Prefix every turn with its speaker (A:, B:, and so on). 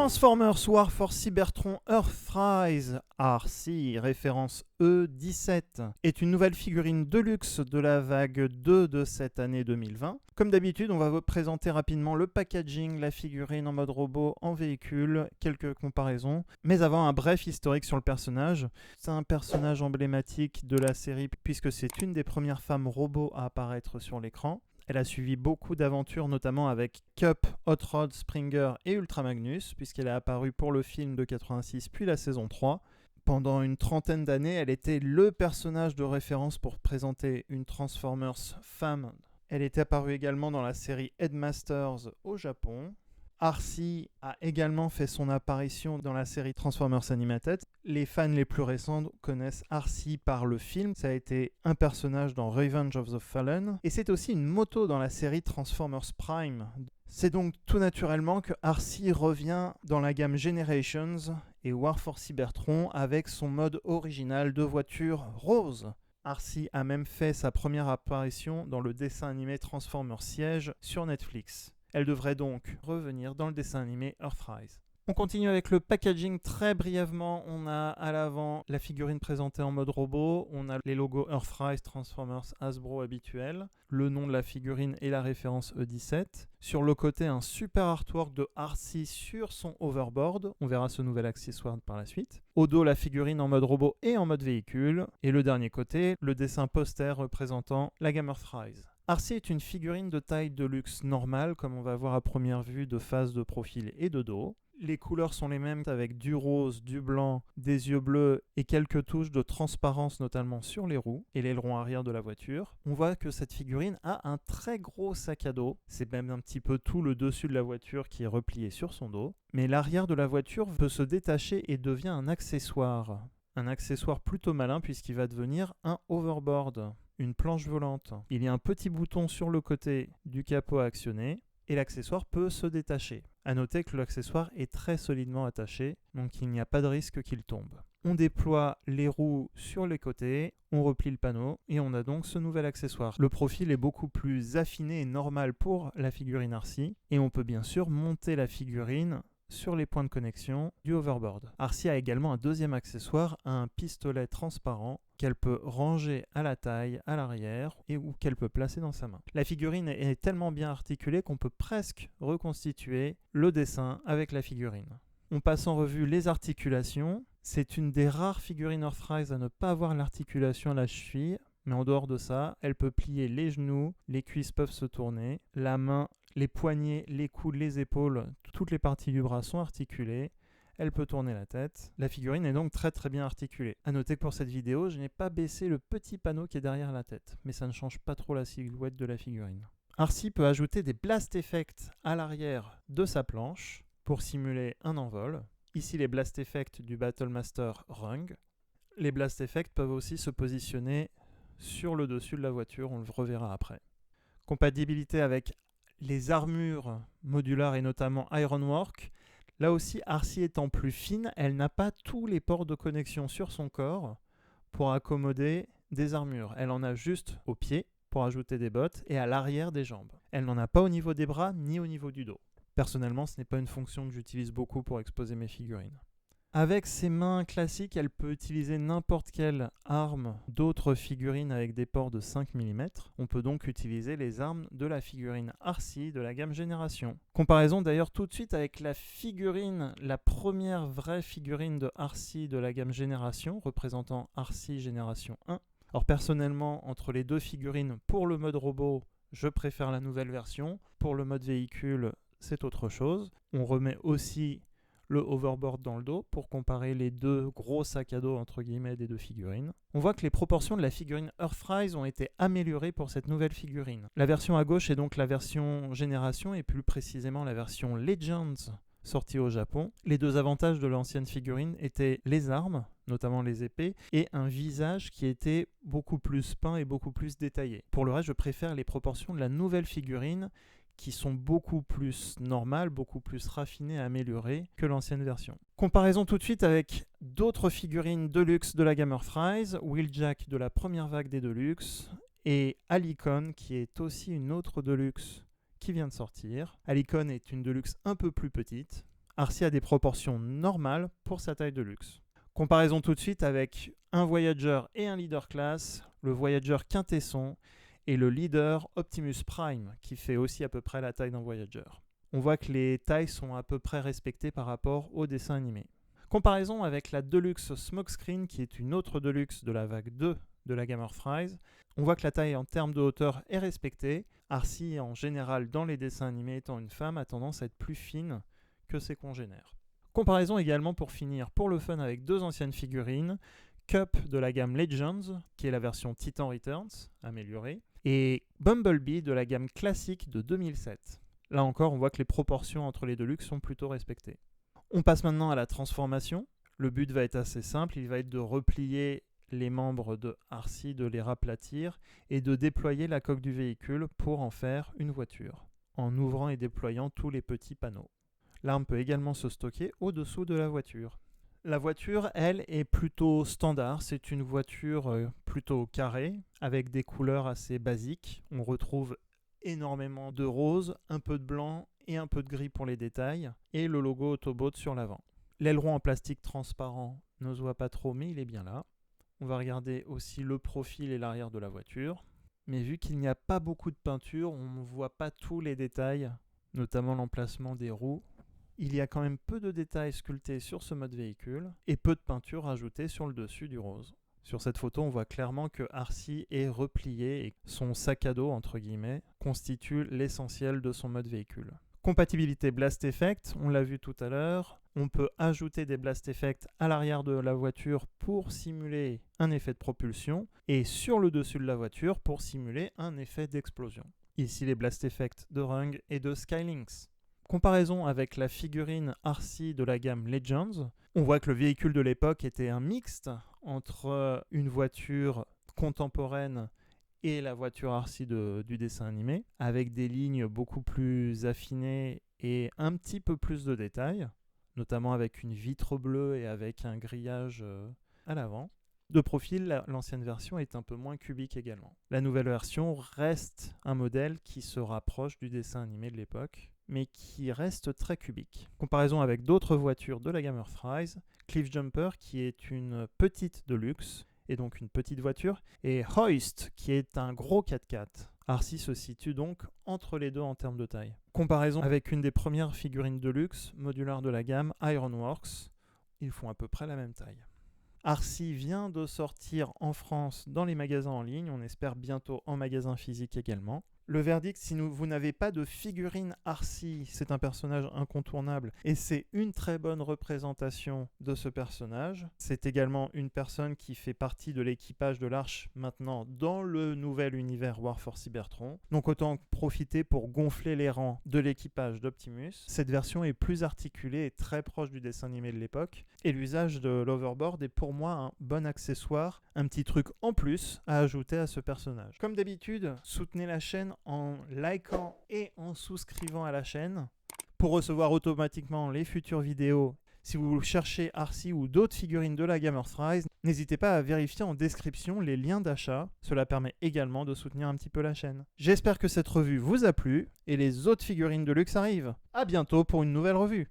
A: Transformers War for Cybertron Earthrise RC, référence E17, est une nouvelle figurine Deluxe de la vague 2 de cette année 2020. Comme d'habitude, on va vous présenter rapidement le packaging, la figurine en mode robot, en véhicule, quelques comparaisons, mais avant un bref historique sur le personnage. C'est un personnage emblématique de la série puisque c'est une des premières femmes robots à apparaître sur l'écran. Elle a suivi beaucoup d'aventures, notamment avec Cup, Hot Rod, Springer et Ultra Magnus, puisqu'elle est apparue pour le film de 86 puis la saison 3. Pendant une trentaine d'années, elle était le personnage de référence pour présenter une Transformers femme. Elle était apparue également dans la série Headmasters au Japon. RC a également fait son apparition dans la série Transformers Animated. Les fans les plus récents connaissent RC par le film. Ça a été un personnage dans Revenge of the Fallen. Et c'est aussi une moto dans la série Transformers Prime. C'est donc tout naturellement que RC revient dans la gamme Generations et War for Cybertron avec son mode original de voiture rose. RC a même fait sa première apparition dans le dessin animé Transformers Siege sur Netflix. Elle devrait donc revenir dans le dessin animé Earthrise. On continue avec le packaging très brièvement. On a à l'avant la figurine présentée en mode robot. On a les logos Earthrise, Transformers, Hasbro habituels. Le nom de la figurine et la référence E17. Sur le côté, un super artwork de RC sur son hoverboard. On verra ce nouvel accessoire par la suite. Au dos, la figurine en mode robot et en mode véhicule. Et le dernier côté, le dessin poster représentant la gamme Earthrise. RC est une figurine de taille de luxe normale, comme on va voir à première vue de face, de profil et de dos. Les couleurs sont les mêmes avec du rose, du blanc, des yeux bleus et quelques touches de transparence notamment sur les roues et l'aileron arrière de la voiture. On voit que cette figurine a un très gros sac à dos. C'est même un petit peu tout le dessus de la voiture qui est replié sur son dos. Mais l'arrière de la voiture peut se détacher et devient un accessoire. Un accessoire plutôt malin puisqu'il va devenir un overboard. Une planche volante. Il y a un petit bouton sur le côté du capot à actionner et l'accessoire peut se détacher. A noter que l'accessoire est très solidement attaché, donc il n'y a pas de risque qu'il tombe. On déploie les roues sur les côtés, on replie le panneau et on a donc ce nouvel accessoire. Le profil est beaucoup plus affiné et normal pour la figurine RC et on peut bien sûr monter la figurine sur les points de connexion du hoverboard. RC a également un deuxième accessoire, un pistolet transparent qu'elle peut ranger à la taille, à l'arrière, et ou qu'elle peut placer dans sa main. La figurine est tellement bien articulée qu'on peut presque reconstituer le dessin avec la figurine. On passe en revue les articulations. C'est une des rares figurines Earthrise à ne pas avoir l'articulation à la cheville, mais en dehors de ça, elle peut plier les genoux, les cuisses peuvent se tourner, la main, les poignets, les coudes, les épaules, toutes les parties du bras sont articulées. Elle peut tourner la tête. La figurine est donc très très bien articulée. A noter que pour cette vidéo, je n'ai pas baissé le petit panneau qui est derrière la tête, mais ça ne change pas trop la silhouette de la figurine. RC peut ajouter des blast effects à l'arrière de sa planche pour simuler un envol. Ici les blast effects du Battlemaster Rung. Les blast effects peuvent aussi se positionner sur le dessus de la voiture, on le reverra après. Compatibilité avec les armures modulaires et notamment Ironwork. Là aussi, RC étant plus fine, elle n'a pas tous les ports de connexion sur son corps pour accommoder des armures. Elle en a juste au pied pour ajouter des bottes et à l'arrière des jambes. Elle n'en a pas au niveau des bras ni au niveau du dos. Personnellement, ce n'est pas une fonction que j'utilise beaucoup pour exposer mes figurines. Avec ses mains classiques, elle peut utiliser n'importe quelle arme d'autres figurines avec des ports de 5 mm. On peut donc utiliser les armes de la figurine RC de la gamme Génération. Comparaison d'ailleurs tout de suite avec la figurine, la première vraie figurine de RC de la gamme Génération, représentant RC Génération 1. Alors personnellement, entre les deux figurines, pour le mode robot, je préfère la nouvelle version. Pour le mode véhicule, c'est autre chose. On remet aussi le hoverboard dans le dos pour comparer les deux gros sacs à dos entre guillemets des deux figurines. On voit que les proportions de la figurine Earthrise ont été améliorées pour cette nouvelle figurine. La version à gauche est donc la version Génération et plus précisément la version Legends sortie au Japon. Les deux avantages de l'ancienne figurine étaient les armes, notamment les épées, et un visage qui était beaucoup plus peint et beaucoup plus détaillé. Pour le reste, je préfère les proportions de la nouvelle figurine qui sont beaucoup plus normales, beaucoup plus raffinées et améliorées que l'ancienne version. Comparaison tout de suite avec d'autres figurines Deluxe de la gamme Earthrise, Wheeljack de la première vague des Deluxe et Alicon qui est aussi une autre Deluxe qui vient de sortir. Alicon est une Deluxe un peu plus petite, Arcee a des proportions normales pour sa taille de luxe. Comparaison tout de suite avec un Voyager et un Leader Class, le Voyager Quintesson et le Leader Optimus Prime, qui fait aussi à peu près la taille d'un Voyager. On voit que les tailles sont à peu près respectées par rapport au dessin animé. Comparaison avec la Deluxe Smokescreen, qui est une autre Deluxe de la vague 2 de la gamme Earthrise. On voit que la taille en termes de hauteur est respectée. Arcee, en général, dans les dessins animés, étant une femme, a tendance à être plus fine que ses congénères. Comparaison également pour finir pour le fun avec deux anciennes figurines, Cup de la gamme Legends, qui est la version Titan Returns, améliorée, et Bumblebee de la gamme classique de 2007. Là encore, on voit que les proportions entre les Deluxe sont plutôt respectées. On passe maintenant à la transformation. Le but va être assez simple, il va être de replier les membres de Arcee, de les raplatir et de déployer la coque du véhicule pour en faire une voiture, en ouvrant et déployant tous les petits panneaux. L'arme peut également se stocker au-dessous de la voiture. La voiture, elle, est plutôt standard. C'est une voiture plutôt carrée, avec des couleurs assez basiques. On retrouve énormément de rose, un peu de blanc et un peu de gris pour les détails, et le logo Autobot sur l'avant. L'aileron en plastique transparent ne se voit pas trop, mais il est bien là. On va regarder aussi le profil et l'arrière de la voiture. Mais vu qu'il n'y a pas beaucoup de peinture, on ne voit pas tous les détails, notamment l'emplacement des roues. Il y a quand même peu de détails sculptés sur ce mode véhicule et peu de peinture ajoutée sur le dessus du rose. Sur cette photo, on voit clairement que Arcee est replié et son sac à dos, entre guillemets, constitue l'essentiel de son mode véhicule. Compatibilité Blast Effect, on l'a vu tout à l'heure. On peut ajouter des Blast Effects à l'arrière de la voiture pour simuler un effet de propulsion et sur le dessus de la voiture pour simuler un effet d'explosion. Ici les Blast Effects de Rung et de Skylynx. Comparaison avec la figurine Arcee de la gamme Legends, on voit que le véhicule de l'époque était un mixte entre une voiture contemporaine et la voiture Arcee du dessin animé, avec des lignes beaucoup plus affinées et un petit peu plus de détails, notamment avec une vitre bleue et avec un grillage à l'avant. De profil, l'ancienne version est un peu moins cubique également. La nouvelle version reste un modèle qui se rapproche du dessin animé de l'époque, mais qui reste très cubique. Comparaison avec d'autres voitures de la gamme Earthrise, Cliff Jumper qui est une petite Deluxe, et donc une petite voiture, et Hoist qui est un gros 4x4. Arcee se situe donc entre les deux en termes de taille. Comparaison avec une des premières figurines Deluxe modulaires de la gamme Ironworks, ils font à peu près la même taille. Arcee vient de sortir en France dans les magasins en ligne, on espère bientôt en magasin physique également. Le verdict, si vous n'avez pas de figurine Arcee, c'est un personnage incontournable et c'est une très bonne représentation de ce personnage. C'est également une personne qui fait partie de l'équipage de l'Arche maintenant dans le nouvel univers War for Cybertron. Donc autant profiter pour gonfler les rangs de l'équipage d'Optimus. Cette version est plus articulée et très proche du dessin animé de l'époque. Et l'usage de l'Overboard est pour moi un bon accessoire, un petit truc en plus à ajouter à ce personnage. Comme d'habitude, soutenez la chaîne en likant et en souscrivant à la chaîne pour recevoir automatiquement les futures vidéos. Si vous cherchez Arcee ou d'autres figurines de la gamme Earthrise, n'hésitez pas à vérifier en description les liens d'achat. Cela permet également de soutenir un petit peu la chaîne. J'espère que cette revue vous a plu et les autres figurines de luxe arrivent. À bientôt pour une nouvelle revue.